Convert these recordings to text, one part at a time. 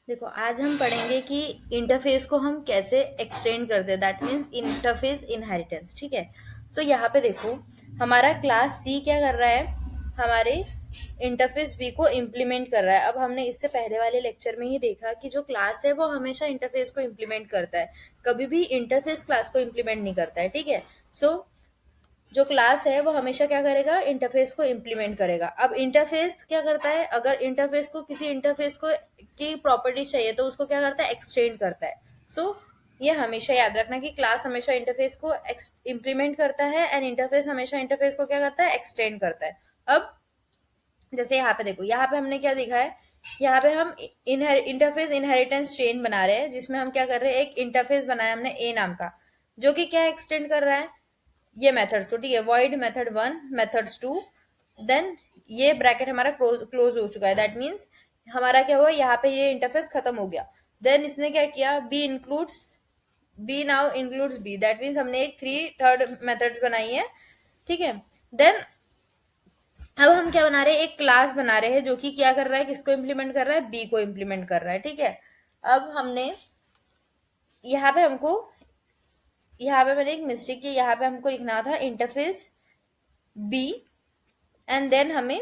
देखो, आज हम पढ़ेंगे कि इंटरफेस को हम कैसे एक्सटेंड करते हैं, दैट मीन्स इंटरफेस इनहेरिटेंस। ठीक है। सो यहाँ पे देखो, हमारा क्लास सी क्या कर रहा है, हमारे इंटरफेस बी को इम्प्लीमेंट कर रहा है। अब हमने इससे पहले वाले लेक्चर में ही देखा कि जो क्लास है वो हमेशा इंटरफेस को इम्प्लीमेंट करता है, कभी भी इंटरफेस क्लास को इम्प्लीमेंट नहीं करता है। ठीक है। सो जो क्लास है वो हमेशा क्या करेगा, इंटरफेस को इम्प्लीमेंट करेगा। अब इंटरफेस क्या करता है, अगर इंटरफेस को किसी इंटरफेस को की प्रॉपर्टी चाहिए तो उसको क्या करता है, एक्सटेंड करता है। सो ये हमेशा याद रखना कि क्लास हमेशा इंटरफेस को इम्प्लीमेंट करता है एंड इंटरफेस हमेशा इंटरफेस को क्या करता है, एक्सटेंड करता है। अब जैसे यहाँ पे देखो, यहाँ पे हमने क्या देखा है, यहाँ पे हम इंटरफेस इनहेरिटेंस चेन बना रहे हैं, जिसमें हम क्या कर रहे हैं, एक इंटरफेस बनाया हमने ए नाम का, जो कि क्या एक्सटेंड कर रहा है, ये मेथड्स। तो ठीक है, void method one, methods two, then ये ब्रैकेट हमारा क्लोज हो चुका है। दैट मीन्स हमारा क्या हुआ, यहाँ पे ये इंटरफेस खत्म हो गया। देन इसने क्या किया, B now includes B, that means हमने एक थर्ड मेथड्स बनाई है। ठीक है। देन अब हम क्या बना रहे हैं, एक क्लास बना रहे हैं जो कि क्या कर रहा है, किसको इम्प्लीमेंट कर रहा है, बी को इम्प्लीमेंट कर रहा है। ठीक है। अब हमने यहाँ पे हमको यहाँ पे मैंने एक मिस्टेक की, यहाँ पे हमको लिखना था इंटरफेस बी एंड देन हमें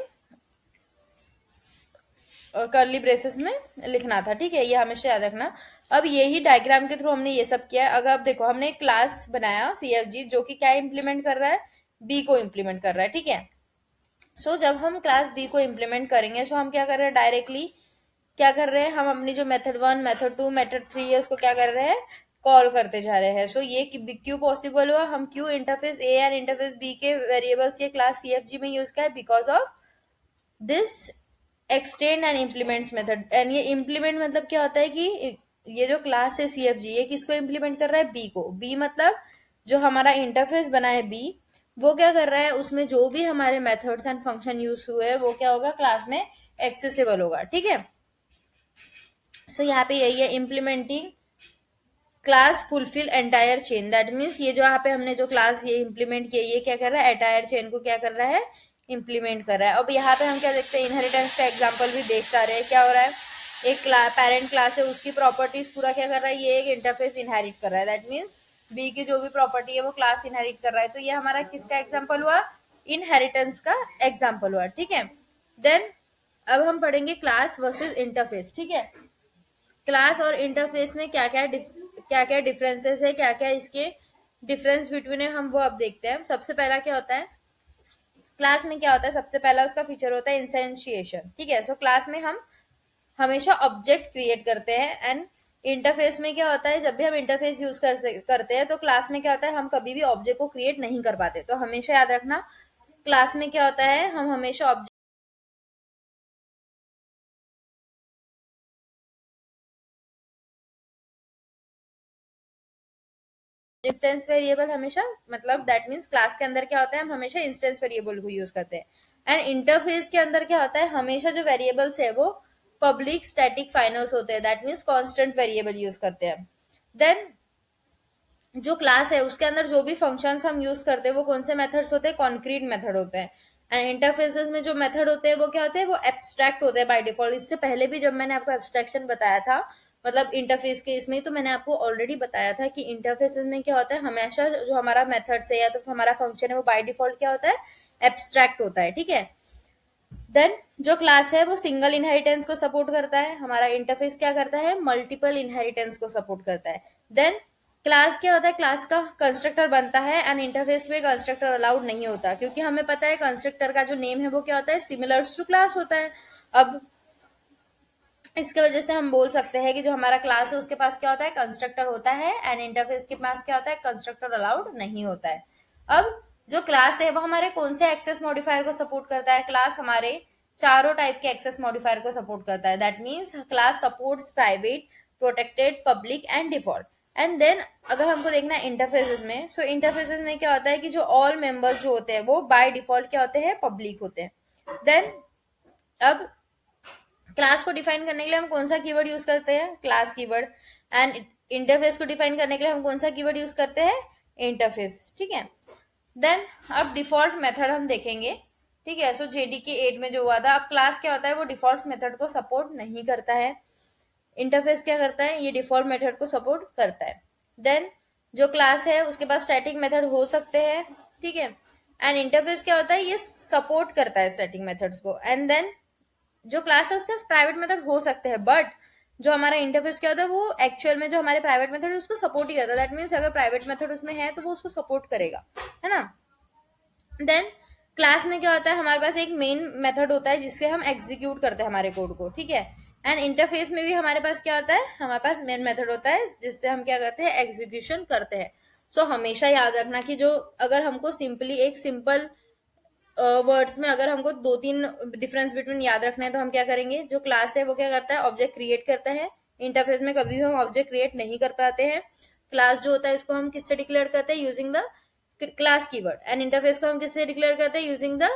कर्ली ब्रेसेस में लिखना था। ठीक है, ये हमेशा याद रखना। अब यही डायग्राम के थ्रू हमने ये सब किया है। अगर अब देखो, हमने एक क्लास बनाया CFG जो कि क्या इम्प्लीमेंट कर रहा है, बी को इम्प्लीमेंट कर रहा है। ठीक है। सो जब हम क्लास बी को इम्प्लीमेंट करेंगे, सो हम क्या कर रहे हैं, डायरेक्टली क्या कर रहे हैं, हम अपनी जो method one, method two, method three है उसको क्या कर रहे हैं, कॉल करते जा रहे हैं। सो ये क्यों पॉसिबल हुआ, हम क्यों interface A and interface B के वेरिएबल्स ये क्लास CFG में यूज किया है, because of this extend and implements method. And ये इम्प्लीमेंट मतलब क्या होता है कि ये जो क्लास है CFG, ये किसको इम्प्लीमेंट कर रहा है, बी को। बी मतलब जो हमारा इंटरफेस बना है बी, वो क्या कर रहा है, उसमें जो भी हमारे मेथड्स एंड फंक्शन यूज हुए हैं वो क्या होगा, क्लास में एक्सेसिबल होगा। ठीक है। सो यहाँ पे यही है, implementing class fulfil entire chain. That means ये जो यहाँ पे हमने जो क्लास ये इम्प्लीमेंट किया, ये क्या कर रहा है, एंटायर चेन को क्या कर रहा है, इम्प्लीमेंट कर रहा है। अब यहाँ पे हम क्या देखते हैं, इनहेरिटेंस का एग्जांपल भी देख पा रहे हैं। क्या हो रहा है, एक पेरेंट क्लास है, उसकी प्रॉपर्टीज पूरा क्या कर रहा है, ये एक इंटरफेस इनहेरिट कर रहा है। दैट मीन्स बी की जो भी प्रॉपर्टी है वो क्लास इनहेरिट कर रहा है। तो ये हमारा किसका एग्जाम्पल हुआ, इनहेरिटेंस का एग्जाम्पल हुआ। ठीक है। देन अब हम पढ़ेंगे क्लास वर्सेज इंटरफेस। ठीक है। क्लास और इंटरफेस में क्या क्या डिफरेंसेस है, क्या क्या इसके डिफरेंस बिटवीन है, हम वो अब देखते हैं। सबसे पहला क्या होता है, क्लास में क्या होता है, सबसे पहला उसका फीचर होता है इंस्टेंशिएशन। ठीक है। सो क्लास में हम हमेशा ऑब्जेक्ट क्रिएट करते हैं एंड इंटरफेस में क्या होता है, जब भी हम इंटरफेस यूज करते हैं तो क्लास में क्या होता है, हम कभी भी ऑब्जेक्ट को क्रिएट नहीं कर पाते। तो हमेशा याद रखना, क्लास में क्या होता है, हम हमेशा इंस्टेंस वेरिएबल हमेशा, मतलब दैट मीन्स क्लास के अंदर क्या होता है, हम हमेशा इंस्टेंस वेरिएबल को यूज करते हैं। एंड इंटरफेस के अंदर क्या होता है, हमेशा जो वेरिएबल्स है वो पब्लिक स्टैटिक फाइनल्स होते हैं। That means constant variable use करते हैं। देन जो क्लास है उसके अंदर जो भी फंक्शंस हम यूज करते हैं वो कौन से मेथड्स होते हैं, कॉन्क्रीट मेथड होते हैं। एंड इंटरफेसेस में जो मेथड होते हैं वो क्या होते हैं, वो एब्स्ट्रैक्ट होते हैं बाय डिफॉल्ट। इससे पहले भी जब मैंने आपको एब्स्ट्रैक्शन बताया था, मतलब इंटरफेस के इसमें, तो मैंने आपको ऑलरेडी बताया था कि इंटरफेसेस में क्या होता है, हमेशा जो हमारा मेथड्स है या तो हमारा फंक्शन है वो बाय डिफॉल्ट क्या होता है, एब्स्ट्रैक्ट होता है। ठीक है। देन जो क्लास है वो सिंगल इनहेरिटेंस को सपोर्ट करता है, हमारा इंटरफेस क्या करता है, मल्टीपल इनहेरिटेंस को सपोर्ट करता है। देन क्लास क्या होता है, क्लास का कंस्ट्रक्टर बनता है एंड इंटरफेस पे कंस्ट्रक्टर अलाउड नहीं होता, क्योंकि हमें पता है कंस्ट्रक्टर का जो नेम है वो क्या होता है, सिमिलर टू क्लास होता है। अब इसके वजह से हम बोल सकते हैं कि जो हमारा क्लास है उसके पास क्या होता है, कंस्ट्रक्टर होता है एंड इंटरफेस के पास क्या होता है, कंस्ट्रक्टर अलाउड नहीं होता है। अब जो क्लास है वो हमारे कौन से एक्सेस मॉडिफायर को सपोर्ट करता है, क्लास हमारे चारों टाइप के एक्सेस मॉडिफायर को सपोर्ट करता है। That means class supports private, protected, public and default. And then अगर हमको देखना है इंटरफेसेस में, सो इंटरफेसेस में क्या होता है कि जो ऑल मेंबर्स जो होते हैं वो बाय डिफॉल्ट क्या होते हैं, पब्लिक होते हैं। देन अब क्लास को डिफाइन करने के लिए हम कौन सा कीवर्ड यूज करते हैं, क्लास कीवर्ड। एंड इंटरफेस को डिफाइन करने के लिए हम कौन सा कीवर्ड यूज करते हैं, इंटरफेस। ठीक है। देन अब डिफॉल्ट मेथड हम देखेंगे। ठीक है। सो JDK 8 में जो हुआ था, अब क्लास क्या होता है, वो डिफॉल्ट मेथड को सपोर्ट नहीं करता है। इंटरफेस क्या करता है, ये डिफॉल्ट मेथड को सपोर्ट करता है। देन जो क्लास है उसके पास स्टैटिक मेथड हो सकते हैं, ठीक है। एंड इंटरफेस क्या होता है, ये सपोर्ट करता है स्टैटिक मेथड्स को। एंड देन जो क्लास है उसके प्राइवेट मेथड हो सकते हैं, बट जो हमारा इंटरफेस क्या होता है वो एक्चुअल में जो हमारे प्राइवेट मेथड है उसको सपोर्ट ही करता है। दैट मीन्स अगर प्राइवेट मेथड उसमें है तो वो उसको सपोर्ट करेगा, है ना। देन क्लास में क्या होता है, हमारे पास एक मेन मेथड होता है जिससे हम एग्जीक्यूट करते हैं हमारे कोड को, ठीक है। एंड इंटरफेस में भी हमारे पास क्या होता है, हमारे पास मेन मेथड होता है जिससे हम क्या करते हैं, एग्जीक्यूशन करते हैं। सो हमेशा याद रखना कि जो अगर हमको सिंपली एक सिंपल वर्ड्स में अगर हमको दो तीन डिफरेंस बिटवीन याद रखना है तो हम क्या करेंगे, जो क्लास है वो क्या करता है, ऑब्जेक्ट क्रिएट करता है। इंटरफेस में कभी भी हम ऑब्जेक्ट क्रिएट नहीं कर पाते हैं। क्लास जो होता है इसको हम किससे डिक्लेयर करते हैं, using the class keyword. And interface को हम किससे डिक्लेयर करते हैं, यूजिंग द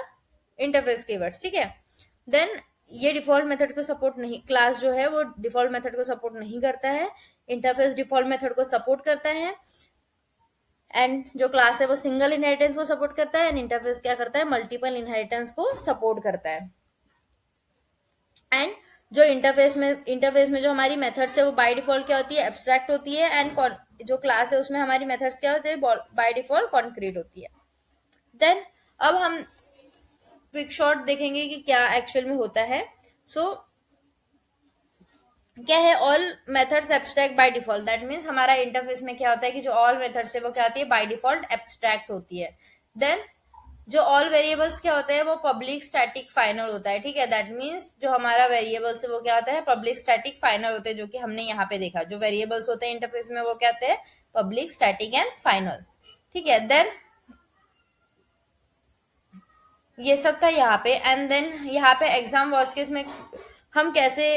इंटरफेस कीवर्ड, ठीक है। देन ये डिफॉल्ट मेथड को सपोर्ट नहीं, क्लास जो है वो डिफॉल्ट मेथड को सपोर्ट नहीं करता है, इंटरफेस डिफॉल्ट मेथड को सपोर्ट करता है। एंड जो क्लास है वो सिंगल इनहेरिटेंस को सपोर्ट करता है, एंड इंटरफेस क्या करता है, मल्टीपल इनहेरिटेंस को सपोर्ट करता है। एंड जो इंटरफेस में जो हमारी मेथड्स है वो बाय डिफॉल्ट क्या होती है, एब्स्ट्रैक्ट होती है। एंड जो क्लास है उसमें हमारी मेथड्स क्या होती है, बाय डिफॉल्ट कॉन्क्रीट होती है। देन अब हम क्विक शॉट देखेंगे कि क्या एक्चुअल में होता है। सो क्या है, all methods abstract by default. That means हमारा इंटरफेस में क्या होता है कि जो ऑल मेथड्स है वो क्या होती है, बाय डिफॉल्ट एब्स्ट्रैक्ट होती है। देन जो ऑल वेरिएबल्स क्या होता है वो पब्लिक स्टैटिक फाइनल होता है, ठीक है। दैट मीन्स जो हमारा वेरिएबल्स है वो क्या होता है, पब्लिक स्टैटिक फाइनल होते हैं, जो कि हमने यहाँ पे देखा। जो वेरिएबल्स होते हैं इंटरफेस में वो क्या होते हैं, पब्लिक स्टैटिक एंड फाइनल, ठीक है। देन ये सब था यहाँ पे। एंड देन यहाँ पे एग्जाम वॉच केस में हम कैसे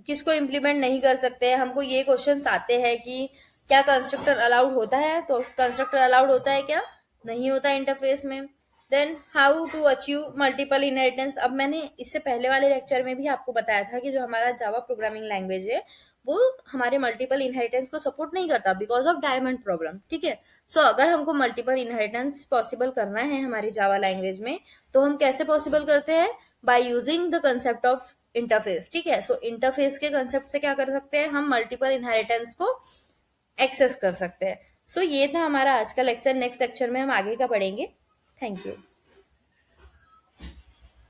किसको इम्प्लीमेंट नहीं कर सकते हैं, हमको ये क्वेश्चंस आते हैं कि क्या कंस्ट्रक्टर अलाउड होता है, तो कंस्ट्रक्टर अलाउड होता है क्या, नहीं होता इंटरफेस में। Then how to achieve multiple inheritance. अब मैंने इससे पहले वाले लेक्चर में भी आपको बताया था कि जो हमारा जावा प्रोग्रामिंग लैंग्वेज है वो हमारे मल्टीपल इनहेरिटेंस को सपोर्ट नहीं करता बिकॉज ऑफ डायमंड प्रॉब्लम, ठीक है। सो अगर हमको मल्टीपल इनहेरिटेंस पॉसिबल करना है हमारी जावा लैंग्वेज में तो हम कैसे पॉसिबल करते हैं, by using the concept of interface, ठीक है। सो इंटरफेस के कंसेप्ट से क्या कर सकते हैं, हम मल्टीपल इनहेरिटेंस को एक्सेस कर सकते हैं। सो ये था हमारा आज का लेक्चर। नेक्स्ट लेक्चर में हम आगे का पढ़ेंगे। Thank you.